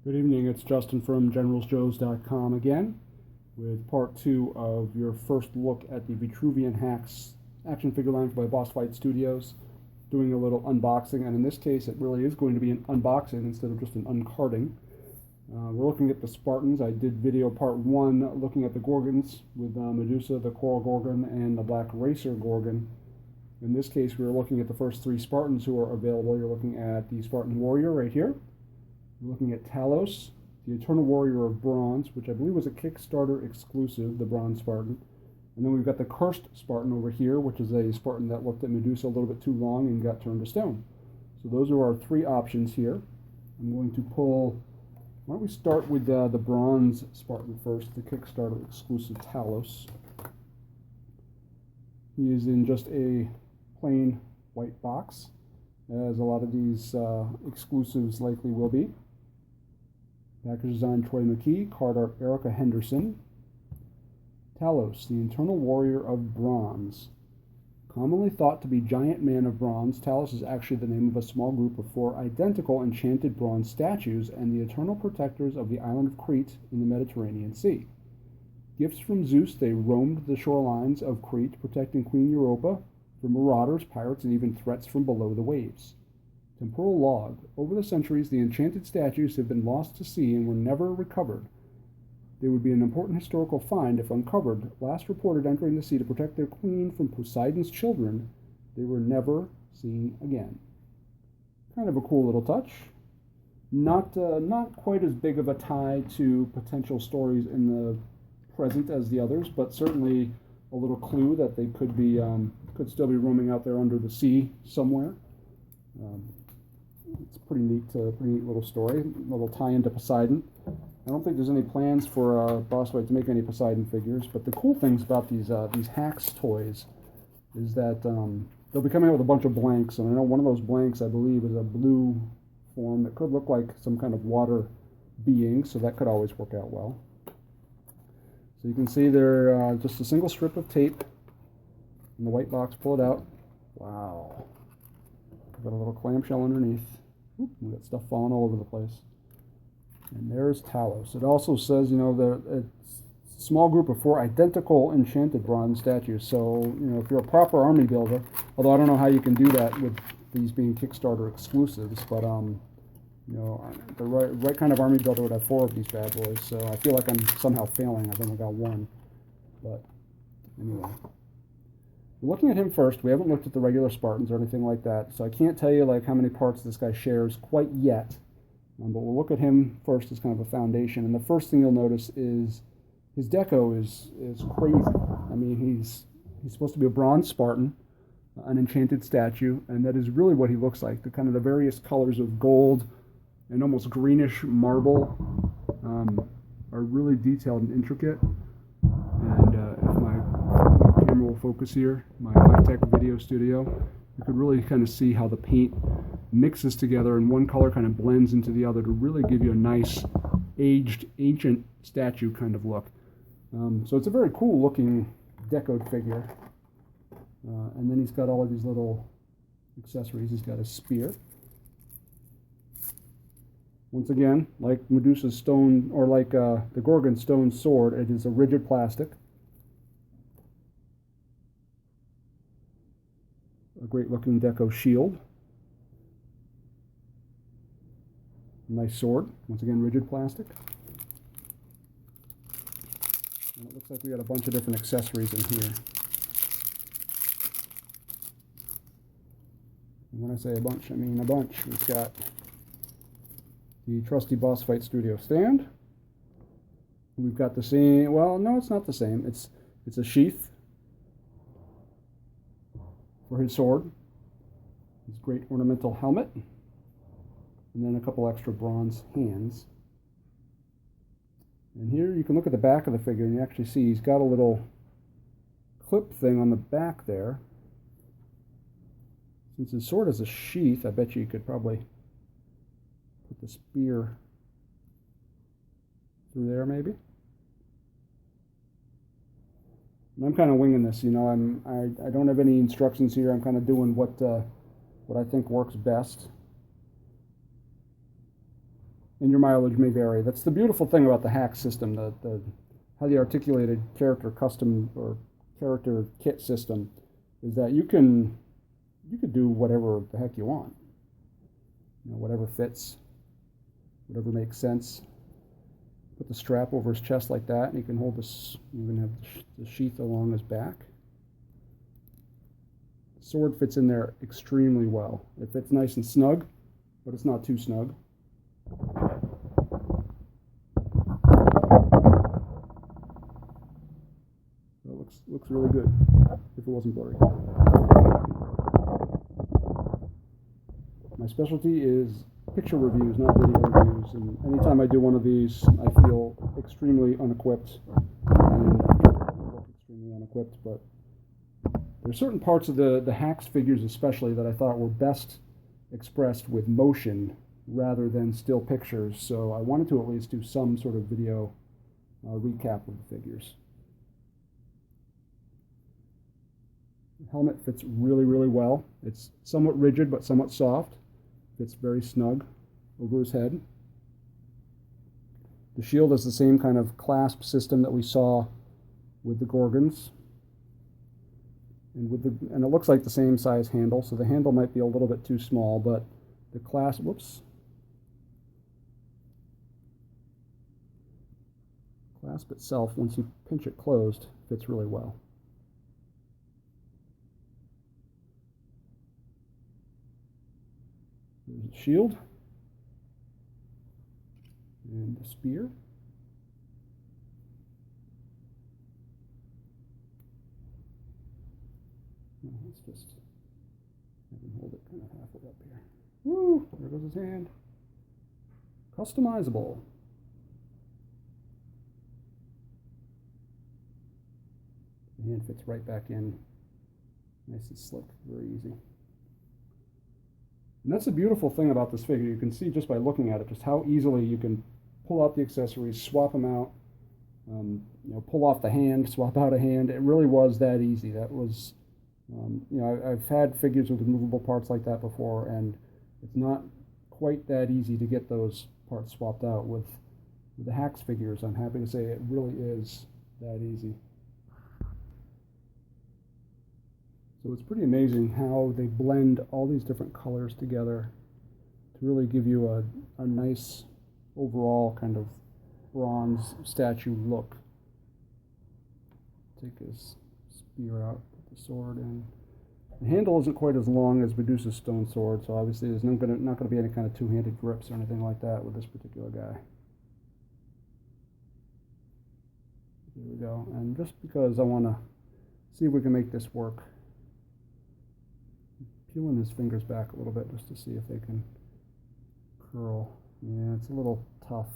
Good evening, it's Justin from GeneralsJoes.com again with part 2 of your first look at the Vitruvian Hacks action figure line by Boss Fight Studios, doing a little unboxing, and in this case it really is going to be an unboxing instead of just an uncarding. We're looking at the Spartans. I did video part 1 looking at the Gorgons with Medusa, the Coral Gorgon, and the Black Racer Gorgon. In this case we're looking at the first 3 Spartans who are available. You're looking at the Spartan Warrior right here. We're looking at Talos, the Eternal Warrior of Bronze, which I believe was a Kickstarter exclusive, the Bronze Spartan. And then we've got the Cursed Spartan over here, which is a Spartan that looked at Medusa a little bit too long and got turned to stone. So those are our 3 options here. I'm going to pull, why don't we start with the Bronze Spartan first, the Kickstarter exclusive Talos. He is in just a plain white box, as a lot of these exclusives likely will be. Package design Troy McKee, card art Erica Henderson. Talos, the Eternal Warrior of Bronze. Commonly thought to be Giant Man of Bronze, Talos is actually the name of a small group of 4 identical enchanted bronze statues and the eternal protectors of the island of Crete in the Mediterranean Sea. Gifts from Zeus, they roamed the shorelines of Crete, protecting Queen Europa from marauders, pirates, and even threats from below the waves. Temporal log. Over the centuries, the enchanted statues have been lost to sea and were never recovered. They would be an important historical find if uncovered. Last reported entering the sea to protect their queen from Poseidon's children, they were never seen again. Kind of a cool little touch. Not quite as big of a tie to potential stories in the present as the others, but certainly a little clue that they could still be roaming out there under the sea somewhere. It's pretty neat little story, a little tie into Poseidon. I don't think there's any plans for Boss Fight to make any Poseidon figures, but the cool things about these Hacks toys is that they'll be coming out with a bunch of blanks, and I know one of those blanks, I believe, is a blue form that could look like some kind of water being, so that could always work out well. So you can see they're just a single strip of tape in the white box. Pull it out. Wow. Got a little clamshell underneath. Oop, we got stuff falling all over the place. And there's Talos. It also says, it's a small group of 4 identical enchanted bronze statues. So, if you're a proper army builder, although I don't know how you can do that with these being Kickstarter exclusives, but the right kind of army builder would have 4 of these bad boys. So I feel like I'm somehow failing. I've only got 1. But anyway. Looking at him first, we haven't looked at the regular Spartans or anything like that, so I can't tell you how many parts this guy shares quite yet. But we'll look at him first as kind of a foundation. And the first thing you'll notice is his deco is crazy. I mean, he's supposed to be a bronze Spartan, an enchanted statue, and that is really what he looks like. The various colors of gold and almost greenish marble are really detailed and intricate. And if my camera will focus here, my high-tech video studio, you could really kind of see how the paint mixes together and one color kind of blends into the other to really give you a nice aged, ancient statue kind of look. So it's a very cool looking decoed figure. And then he's got all of these little accessories. He's got a spear. Once again, like Medusa's stone, or like the Gorgon stone sword, it is a rigid plastic. A great looking deco shield. Nice sword, once again rigid plastic. And it looks like we got a bunch of different accessories in here. And when I say a bunch, I mean a bunch. We've got the trusty Boss Fight Studio stand. We've got the same, well, no, it's not the same. It's a sheath for his sword, his great ornamental helmet, and then a couple extra bronze hands. And here you can look at the back of the figure and you actually see he's got a little clip thing on the back there. Since his sword is a sheath, I bet you could probably put the spear through there maybe. And I'm kind of winging this, I don't have any instructions here. I'm kind of doing what I think works best. and your mileage may vary. That's the beautiful thing about the hack system, the highly articulated character custom or character kit system, is that you could do whatever the heck you want. You know, whatever fits, whatever makes sense. Put the strap over his chest like that, and you can hold this. You can have the sheath along his back. The sword fits in there extremely well. It fits nice and snug, but it's not too snug. So it looks really good. If it wasn't blurry. My specialty is picture reviews, not video reviews, and anytime I do one of these, I feel extremely unequipped, and look extremely unequipped, but there's certain parts of the hacks figures especially that I thought were best expressed with motion rather than still pictures, so I wanted to at least do some sort of video recap of the figures. The helmet fits really, really well. It's somewhat rigid but somewhat soft. Fits very snug over his head. The shield is the same kind of clasp system that we saw with the Gorgons. And it looks like the same size handle, so the handle might be a little bit too small, but the clasp, clasp itself, once you pinch it closed, fits really well. There's a shield and a spear. Let's just have him hold it kind of halfway up here. Woo! There goes his hand. Customizable. The hand fits right back in. Nice and slick, very easy. And that's the beautiful thing about this figure. You can see just by looking at it just how easily you can pull out the accessories, swap them out, pull off the hand, swap out a hand. It really was that easy. That was, I've had figures with removable parts like that before, and it's not quite that easy to get those parts swapped out. With the hacks figures, I'm happy to say it really is that easy. So it's pretty amazing how they blend all these different colors together to really give you a nice overall kind of bronze statue look. Take his spear out, put the sword in. The handle isn't quite as long as Medusa's stone sword, so obviously there's not going to be any kind of two-handed grips or anything like that with this particular guy. There we go. And just because I want to see if we can make this work, peeling his fingers back a little bit just to see if they can curl. Yeah, it's a little tough.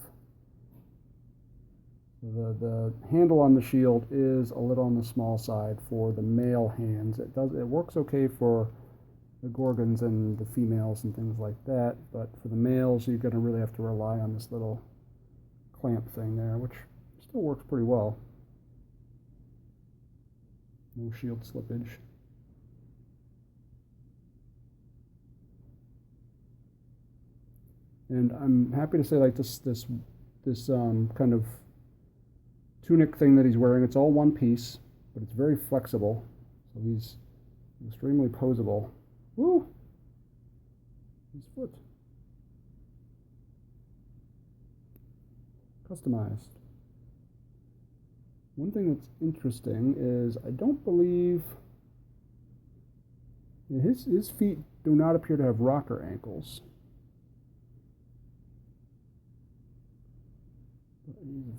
The handle on the shield is a little on the small side for the male hands. It works okay for the Gorgons and the females and things like that, but for the males you're going to really have to rely on this little clamp thing there, which still works pretty well. No shield slippage. And I'm happy to say, like, this kind of tunic thing that he's wearing, it's all one piece, but it's very flexible. So he's extremely posable. Woo! His foot. Customized. One thing that's interesting is I don't believe his feet do not appear to have rocker ankles. He's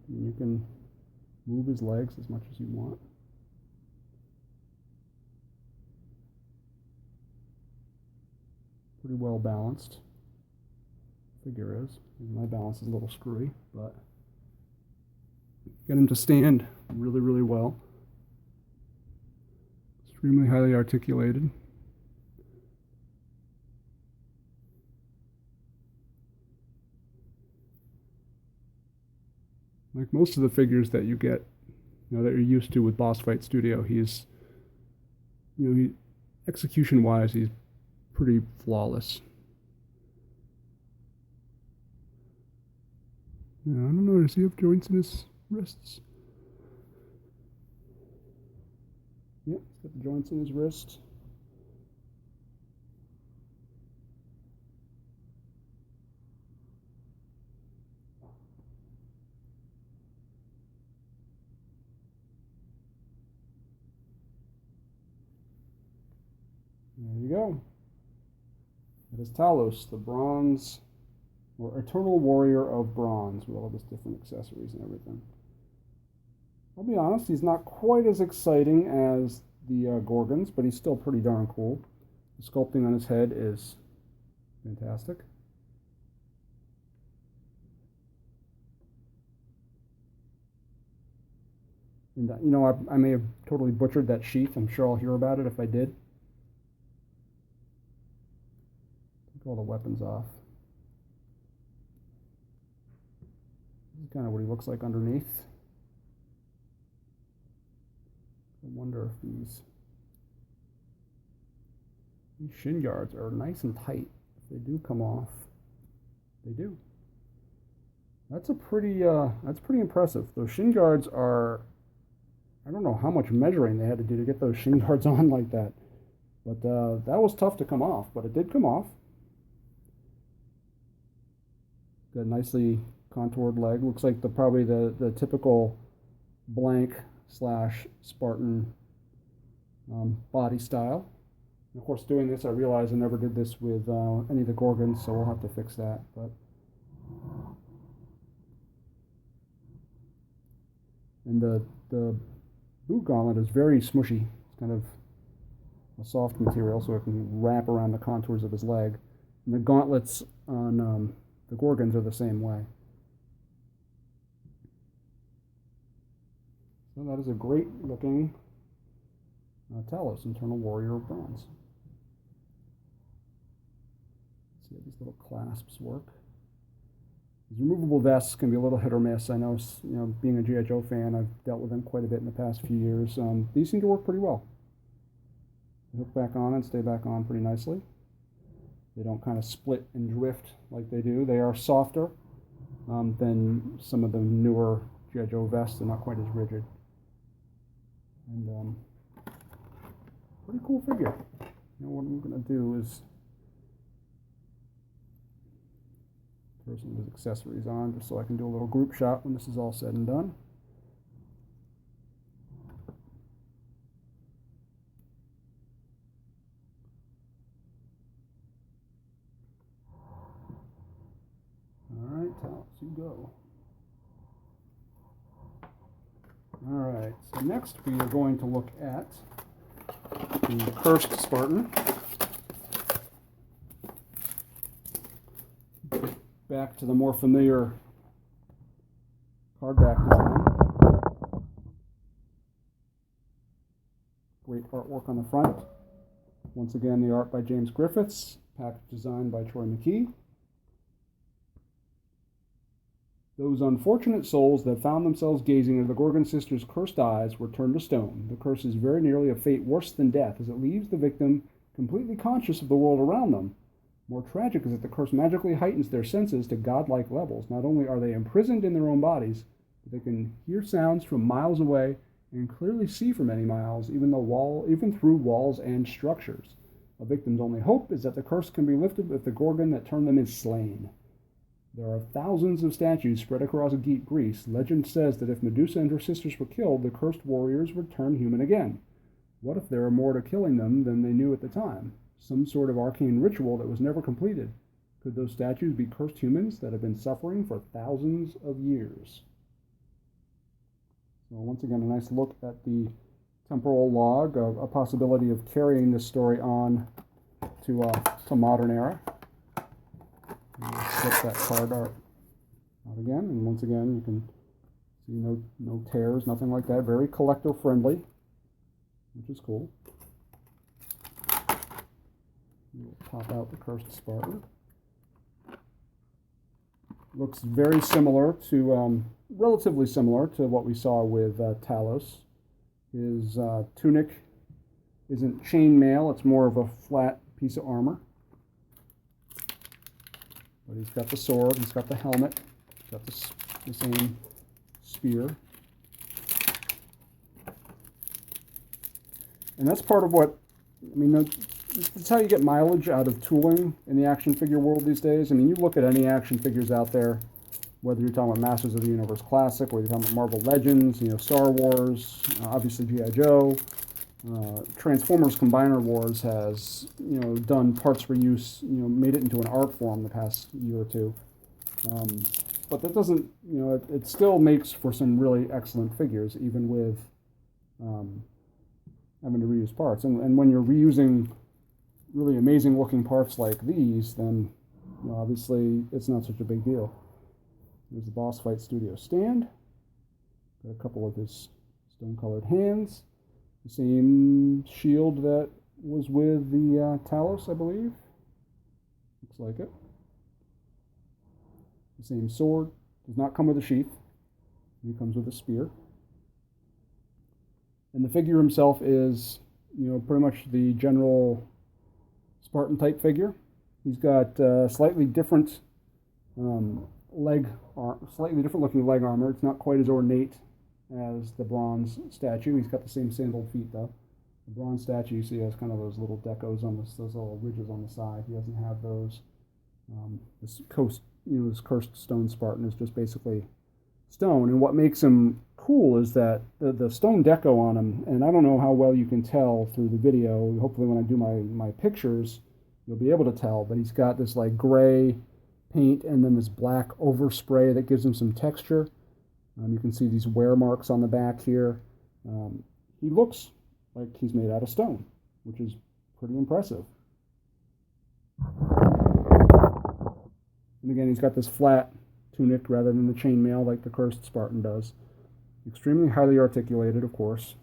you can move his legs as much as you want. Pretty well balanced. Figure is. My balance is a little screwy, but get him to stand really, really well. Extremely highly articulated. Like most of the figures that you get, that you're used to with Boss Fight Studio, execution-wise, he's pretty flawless. Yeah, I don't know. Does he have joints in his wrists? Yep, he's got the joints in his wrists. There you go. That is Talos, the bronze, or Eternal Warrior of Bronze, with all of his different accessories and everything. I'll be honest, he's not quite as exciting as the Gorgons, but he's still pretty darn cool. The sculpting on his head is fantastic. And, you know, I may have totally butchered that sheath. I'm sure I'll hear about it if I did. Take all the weapons off. This is kind of what he looks like underneath. I wonder if these shin guards are nice and tight. If they do come off, they do. That's pretty impressive. Those shin guards are, I don't know how much measuring they had to do to get those shin guards on like that. But that was tough to come off, but it did come off. Got a nicely contoured leg. Looks like probably the typical blank / Spartan body style. And of course, doing this, I realize I never did this with any of the Gorgons, so we'll have to fix that. But and the boot gauntlet is very smushy. It's kind of a soft material, so it can wrap around the contours of his leg. And the gauntlets on the Gorgons are the same way. So that is a great looking Talos, Eternal Warrior of Bronze. Let's see how these little clasps work. These removable vests can be a little hit or miss. I know, you know, being a G.I. Joe fan, I've dealt with them quite a bit in the past few years. These seem to work pretty well. They hook back on and stay back on pretty nicely. They don't kind of split and drift like they do. They are softer than some of the newer G.I. Joe vests. They're not quite as rigid. And pretty cool figure. You know what I'm going to do is throw some of his accessories on just so I can do a little group shot when this is all said and done. Alright, Talos, you go. Alright, so next we are going to look at the Cursed Spartan. Back to the more familiar hardback design. Great artwork on the front. Once again, the art by James Griffiths, package design by Troy McKee. Those unfortunate souls that found themselves gazing into the Gorgon sisters' cursed eyes were turned to stone. The curse is very nearly a fate worse than death, as it leaves the victim completely conscious of the world around them. More tragic is that the curse magically heightens their senses to godlike levels. Not only are they imprisoned in their own bodies, but they can hear sounds from miles away and clearly see for many miles, even through walls and structures. A victim's only hope is that the curse can be lifted if the Gorgon that turned them is slain. There are thousands of statues spread across Greece. Legend says that if Medusa and her sisters were killed, the cursed warriors would turn human again. What if there are more to killing them than they knew at the time? Some sort of arcane ritual that was never completed. Could those statues be cursed humans that have been suffering for thousands of years? So once again, a nice look at the temporal log, a possibility of carrying this story on to modern era. Flip that card art out again, and once again you can see no tears, nothing like that. Very collector friendly, which is cool. We'll pop out the Cursed Spartan. Looks very similar to, relatively similar to what we saw with Talos. His tunic isn't chainmail, it's more of a flat piece of armor. But he's got the sword, he's got the helmet, he's got the the same spear. And that's part of what, I mean, that's how you get mileage out of tooling in the action figure world these days. I mean, you look at any action figures out there, whether you're talking about Masters of the Universe Classic, whether you're talking about Marvel Legends, you know, Star Wars, obviously G.I. Joe. Transformers Combiner Wars has, you know, done parts reuse, you know, made it into an art form the past year or two. But that doesn't, you know, it still makes for some really excellent figures, even with having to reuse parts. And when you're reusing really amazing looking parts like these, then, you know, obviously it's not such a big deal. There's the Boss Fight Studio stand. Got a couple of his stone-colored hands. The same shield that was with the Talos, I believe. Looks like it. The same sword. Does not come with a sheath. He comes with a spear. And the figure himself is, you know, pretty much the general Spartan type figure. He's got slightly different slightly different looking leg armor. It's not quite as ornate as the bronze statue. He's got the same sandaled feet though. The bronze statue, you see, has kind of those little decos on this, those little ridges on the side. He doesn't have those. This cursed stone Spartan is just basically stone, and what makes him cool is that the stone deco on him, and I don't know how well you can tell through the video. Hopefully, when I do my pictures, you'll be able to tell. But he's got this like gray paint and then this black overspray that gives him some texture. You can see these wear marks on the back here. He looks like he's made out of stone, which is pretty impressive. And again, he's got this flat tunic rather than the chainmail like the Cursed Spartan does. Extremely highly articulated, of course,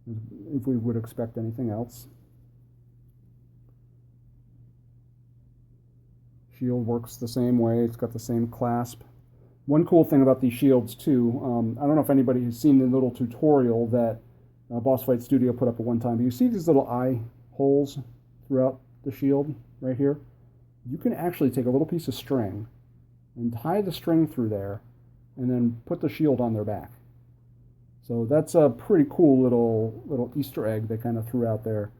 if we would expect anything else. Shield works the same way. It's got the same clasp. One cool thing about these shields, too, I don't know if anybody has seen the little tutorial that Boss Fight Studio put up at one time, but you see these little eye holes throughout the shield right here? You can actually take a little piece of string and tie the string through there and then put the shield on their back. So that's a pretty cool little Easter egg they kind of threw out there.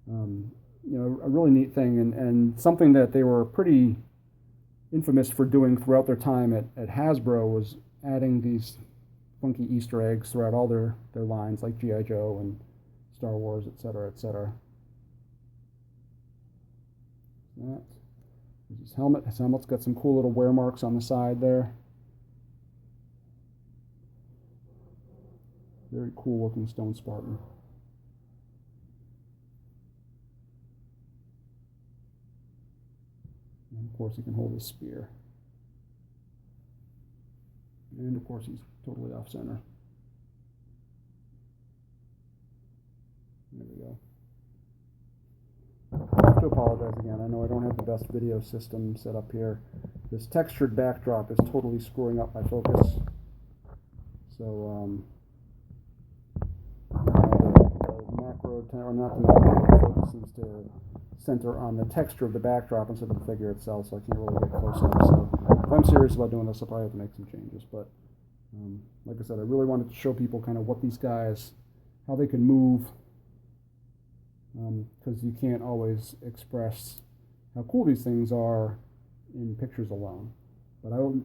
You know, a really neat thing, and something that they were pretty infamous for doing throughout their time at Hasbro was adding these funky Easter eggs throughout all their lines, like G.I. Joe and Star Wars, etc., etc. That. There's his helmet. His helmet's got some cool little wear marks on the side there. Very cool looking stone Spartan. And of course he can hold his spear. And of course he's totally off center. There we go. I have to apologize again. I know I don't have the best video system set up here. This textured backdrop is totally screwing up my focus. So, the macro, or not the macro, focus seems to center on the texture of the backdrop instead of the figure itself, so I can't really get close up. So, if I'm serious about doing this, I'll probably have to make some changes. But, like I said, I really wanted to show people kind of what these guys, how they can move, because you can't always express how cool these things are in pictures alone. But I don't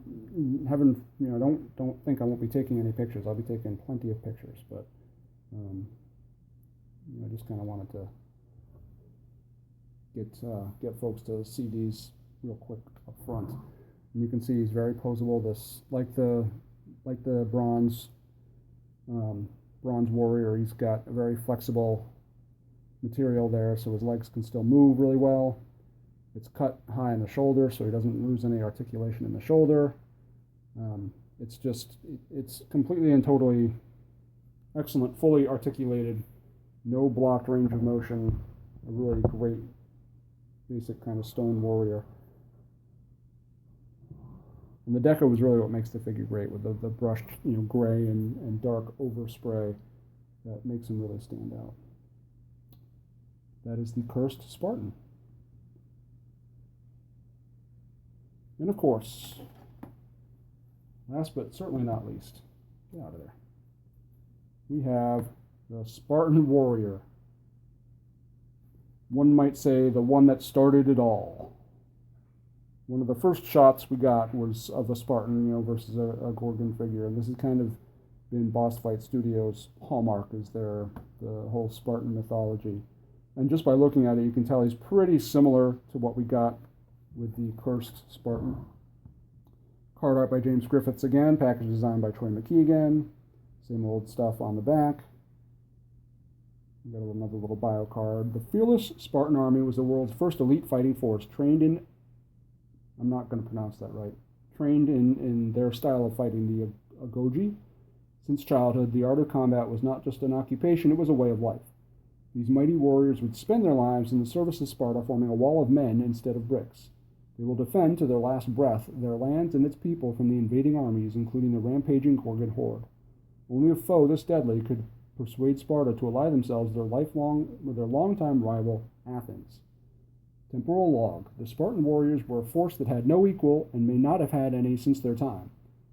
think I won't be taking any pictures. I'll be taking plenty of pictures, but I just kind of wanted to get folks to see these real quick up front. And you can see he's very posable. This like the bronze warrior. He's got a very flexible material there, so his legs can still move really well. It's cut high in the shoulder, so he doesn't lose any articulation in the shoulder. It's completely and totally excellent, fully articulated, no blocked range of motion. A really great basic kind of stone warrior. And the deco is really what makes the figure great, with the brushed, gray and dark overspray that makes him really stand out. That is the Cursed Spartan. And of course, Last but certainly not least, get out of there, we have the Spartan Warrior. One might say the one that started it all. One of the first shots we got was of a Spartan, versus a Gorgon figure, and this has kind of been Boss Fight Studios' hallmark, is the whole Spartan mythology. And just by looking at it, you can tell he's pretty similar to what we got with the Cursed Spartan. Card art by James Griffiths again, package design by Troy McKee again. Same old stuff on the back. We got another little bio card. The fearless Spartan army was the world's first elite fighting force, trained in, I'm not going to pronounce that right, trained in their style of fighting, the Agogi. Since childhood, the art of combat was not just an occupation, it was a way of life. These mighty warriors would spend their lives in the service of Sparta, forming a wall of men instead of bricks. They will defend to their last breath their lands and its people from the invading armies, including the rampaging Gorgon horde. Only a foe this deadly could persuade Sparta to ally themselves with their longtime rival, Athens. Temporal log. The Spartan warriors were a force that had no equal and may not have had any since their time.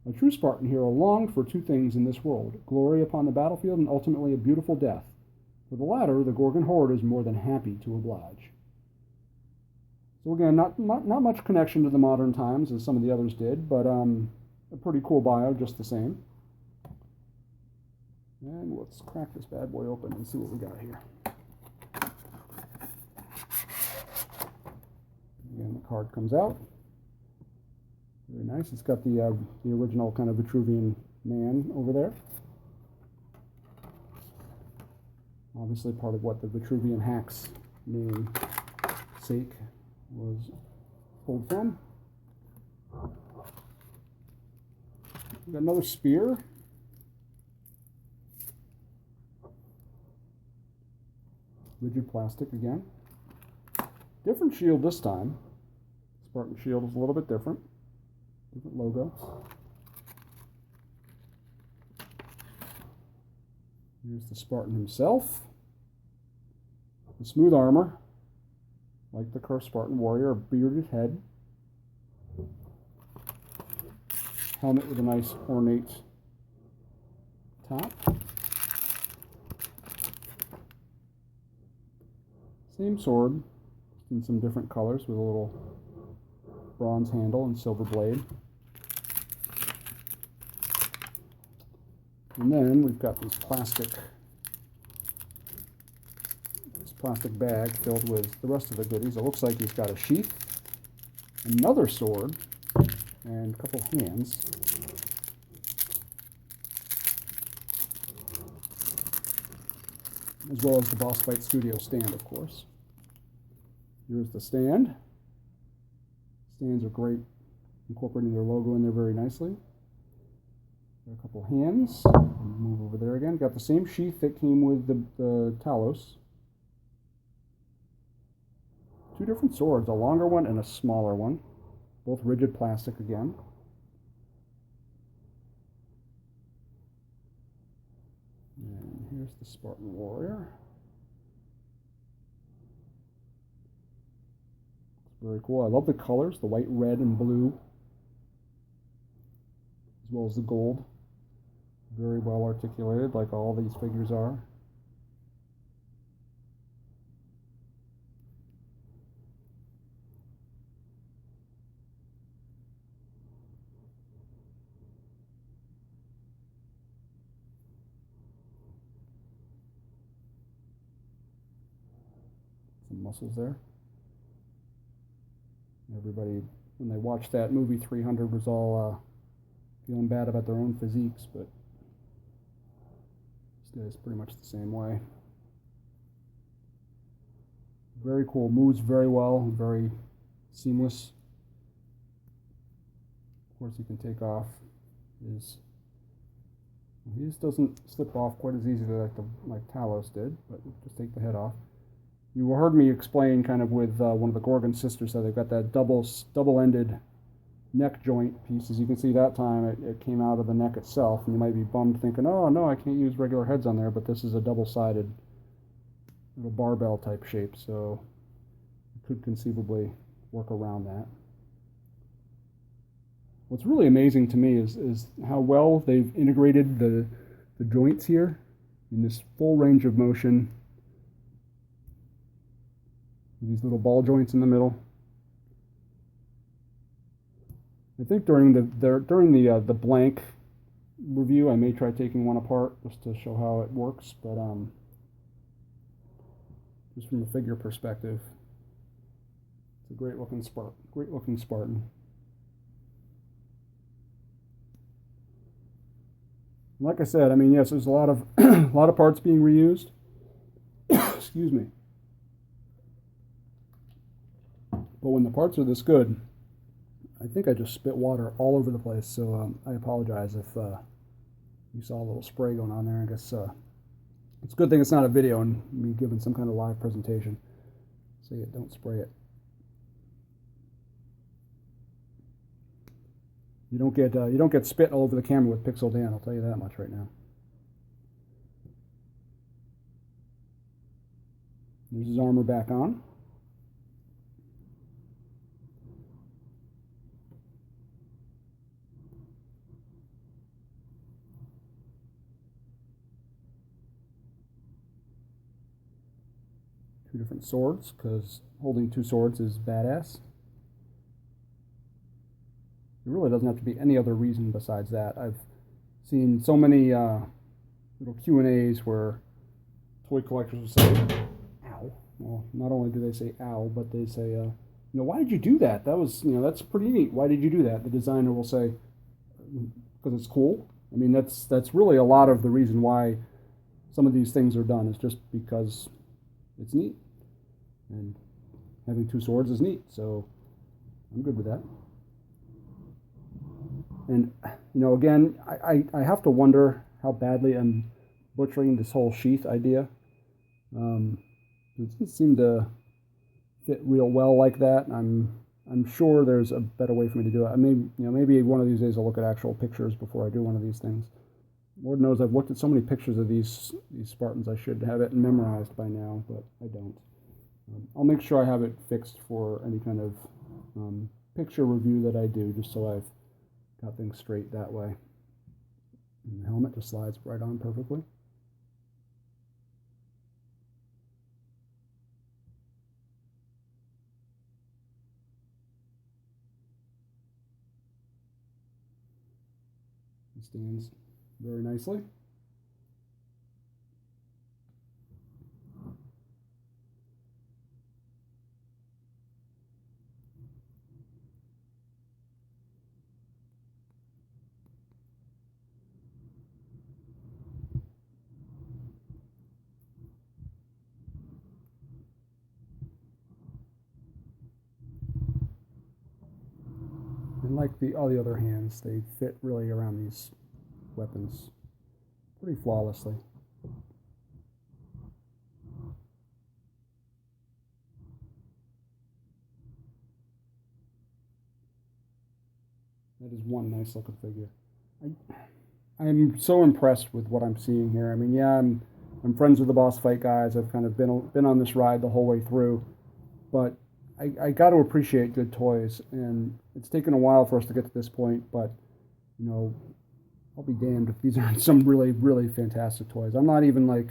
A true Spartan hero longed for two things in this world, glory upon the battlefield and ultimately a beautiful death. For the latter, the Gorgon horde is more than happy to oblige. So again, not much connection to the modern times as some of the others did, but a pretty cool bio just the same. And let's crack this bad boy open and see what we got here. Again, the card comes out. Very nice. It's got the original kind of Vitruvian man over there. Obviously part of what the Vitruvian hacks namesake was pulled from. We got another spear. Rigid plastic again. Different shield this time. Spartan shield is a little bit different. Different logo. Here's the Spartan himself. The smooth armor, like the Cursed Spartan Warrior, a bearded head. Helmet with a nice ornate top. Same sword, in some different colors with a little bronze handle and silver blade. And then we've got this plastic bag filled with the rest of the goodies. It looks like he's got a sheath, another sword, and a couple hands. As well as the Boss Fight Studio stand, of course. Here's the stand. Stands are great, incorporating their logo in there very nicely. Got a couple hands. Move over there again. Got the same sheath that came with the Talos. Two different swords, a longer one and a smaller one. Both rigid plastic again. And here's the Spartan Warrior. It's very cool. I love the colors, the white, red, and blue, as well as the gold. Very well articulated, like all these figures are. Some muscles there. Everybody, when they watched that movie 300, was all feeling bad about their own physiques, but this guy's pretty much the same way. Very cool, moves very well, very seamless. Of course, you can take off he just doesn't slip off quite as easily like Talos did, but just take the head off. You heard me explain kind of with one of the Gorgon sisters that they've got that double-ended neck joint piece. As you can see, that time it came out of the neck itself, and you might be bummed thinking, oh no, I can't use regular heads on there, but this is a double-sided little barbell type shape, so you could conceivably work around that. what's really amazing to me is how well they've integrated the joints here in this full range of motion. These little ball joints in the middle. I think during the blank review, I may try taking one apart just to show how it works, but just from a figure perspective, it's a great looking Spartan. And like I said, I mean, yes, there's a lot of a lot of parts being reused. Excuse me. But when the parts are this good, I think I just spit water all over the place, so I apologize if you saw a little spray going on there. I guess it's a good thing it's not a video and me giving some kind of live presentation. Say it, don't spray it. You don't get spit all over the camera with Pixel Dan, I'll tell you that much right now. There's his armor back on. Two different swords, because holding two swords is badass. There really doesn't have to be any other reason besides that. I've seen so many little Q&As where toy collectors will say, ow. Well, not only do they say ow, but they say, why did you do that? That was, that's pretty neat. Why did you do that? The designer will say, because it's cool. I mean, that's really a lot of the reason why some of these things are done, is just because it's neat. And having two swords is neat, so I'm good with that. And, again, I have to wonder how badly I'm butchering this whole sheath idea. It doesn't seem to fit real well like that. I'm sure there's a better way for me to do it. I mean, maybe one of these days I'll look at actual pictures before I do one of these things. Lord knows I've looked at so many pictures of these Spartans. I should have it memorized by now, but I don't. I'll make sure I have it fixed for any kind of picture review that I do, just so I've got things straight that way. And the helmet just slides right on perfectly. It stands very nicely. And like all the other hands, they fit really around these weapons pretty flawlessly. That is one nice looking figure. I'm so impressed with what I'm seeing here. I mean, yeah, I'm friends with the Boss Fight guys. I've kind of been on this ride the whole way through, but I got to appreciate good toys, and it's taken a while for us to get to this point, but, I'll be damned if these aren't some really, really fantastic toys. I'm not even,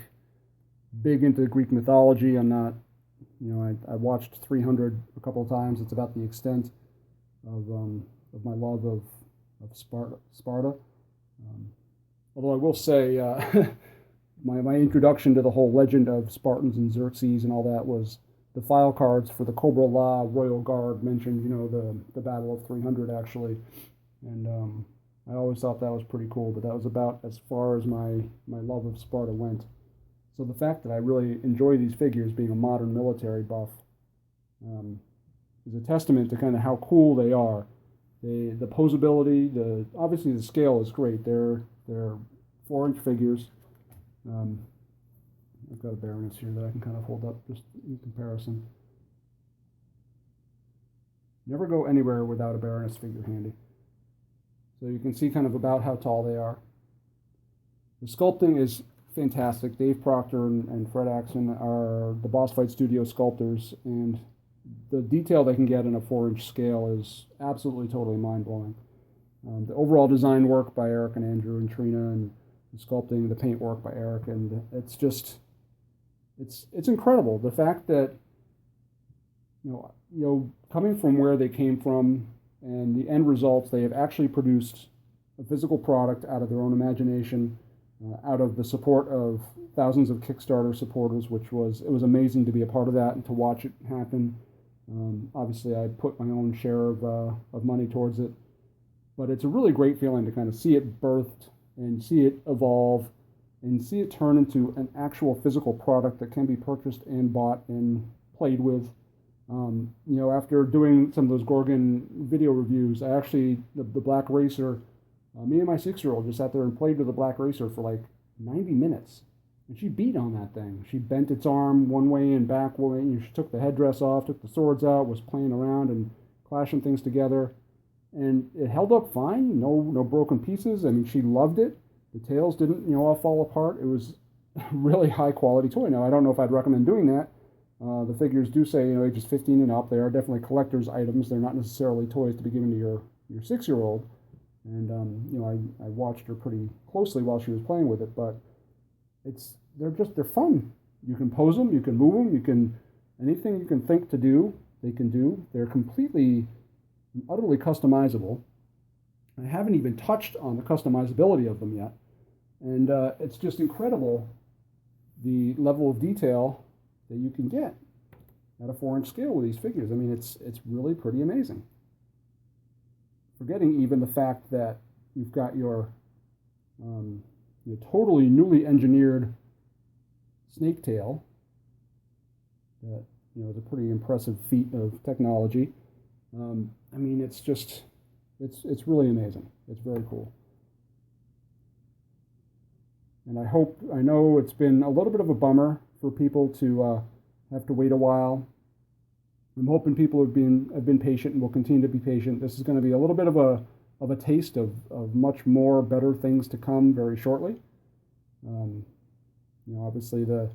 big into Greek mythology. I'm not, I watched 300 a couple of times. It's about the extent of my love of Sparta. Although I will say, my introduction to the whole legend of Spartans and Xerxes and all that was the file cards for the Cobra La Royal Guard mentioned, the Battle of 300 actually, and I always thought that was pretty cool. But that was about as far as my love of Sparta went. So the fact that I really enjoy these figures, being a modern military buff, is a testament to kind of how cool they are. The posability, obviously the scale is great. They're 4-inch figures. I've got a Baroness here that I can kind of hold up just in comparison. Never go anywhere without a Baroness figure handy. So you can see kind of about how tall they are. The sculpting is fantastic. Dave Proctor and Fred Axon are the Boss Fight Studio sculptors, and the detail they can get in a 4-inch scale is absolutely totally mind-blowing. The overall design work by Eric and Andrew and Trina, and the sculpting, the paint work by Eric, and it's just, it's incredible. The fact that, coming from where they came from and the end results, they have actually produced a physical product out of their own imagination, out of the support of thousands of Kickstarter supporters, it was amazing to be a part of that and to watch it happen. Obviously, I put my own share of money towards it, but it's a really great feeling to kind of see it birthed and see it evolve and see it turn into an actual physical product that can be purchased and bought and played with. After doing some of those Gorgon video reviews, I actually, the Black Racer, me and my 6-year-old just sat there and played with the Black Racer for like 90 minutes. And she beat on that thing. She bent its arm one way and back one way. She took the headdress off, took the swords out, was playing around and clashing things together. And it held up fine, no broken pieces. I mean, she loved it. The tails didn't, all fall apart. It was a really high quality toy. Now, I don't know if I'd recommend doing that. The figures do say, ages 15 and up. They are definitely collector's items. They're not necessarily toys to be given to your 6-year-old. And, I watched her pretty closely while she was playing with it, but they're fun. You can pose them, you can move them, anything you can think to do, they can do. They're completely and utterly customizable. I haven't even touched on the customizability of them yet. And it's just incredible the level of detail that you can get at a 4-inch scale with these figures. I mean, it's really pretty amazing. Forgetting even the fact that you've got your totally newly engineered snake tail that is a pretty impressive feat of technology. I mean, it's really amazing. It's very cool. And I know it's been a little bit of a bummer for people to have to wait a while. I'm hoping people have been patient and will continue to be patient. This is going to be a little bit of a taste of much more better things to come very shortly. Obviously they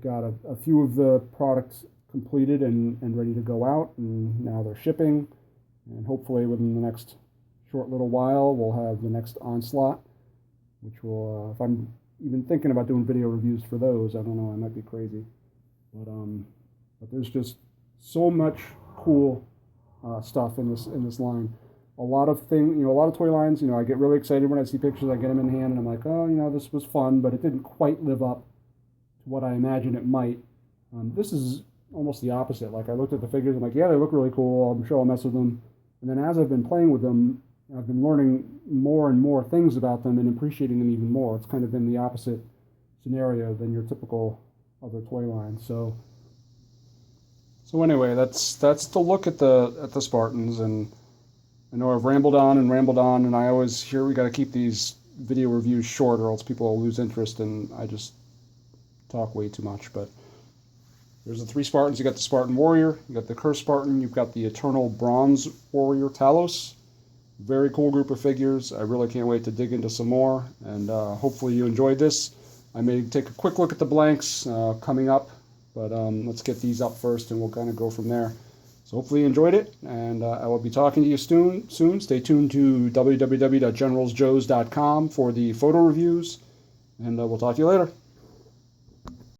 got a few of the products completed and ready to go out, and now they're shipping. And hopefully within the next short little while, we'll have the next onslaught, which will, if I'm even thinking about doing video reviews for those, I don't know, I might be crazy. But there's just so much cool stuff in this line. A lot of toy lines, I get really excited when I see pictures, I get them in hand, and I'm like, oh, this was fun, but it didn't quite live up to what I imagined it might. This is almost the opposite. Like, I looked at the figures, I'm like, yeah, they look really cool, I'm sure I'll mess with them. And then as I've been playing with them, I've been learning more and more things about them and appreciating them even more. It's kind of been the opposite scenario than your typical other toy line. So anyway, that's the look at the Spartans. And I know I've rambled on, and I always hear we got to keep these video reviews short, or else people will lose interest, and I just talk way too much. But there's the 3 Spartans. You got the Spartan Warrior, you got the Cursed Spartan, you've got the Eternal Bronze Warrior Talos. Very cool group of figures. I really can't wait to dig into some more, and hopefully you enjoyed this. I may take a quick look at the blanks coming up, but let's get these up first, and we'll kind of go from there. So hopefully you enjoyed it, and I will be talking to you soon. Stay tuned to www.generalsjoes.com for the photo reviews, and we'll talk to you later.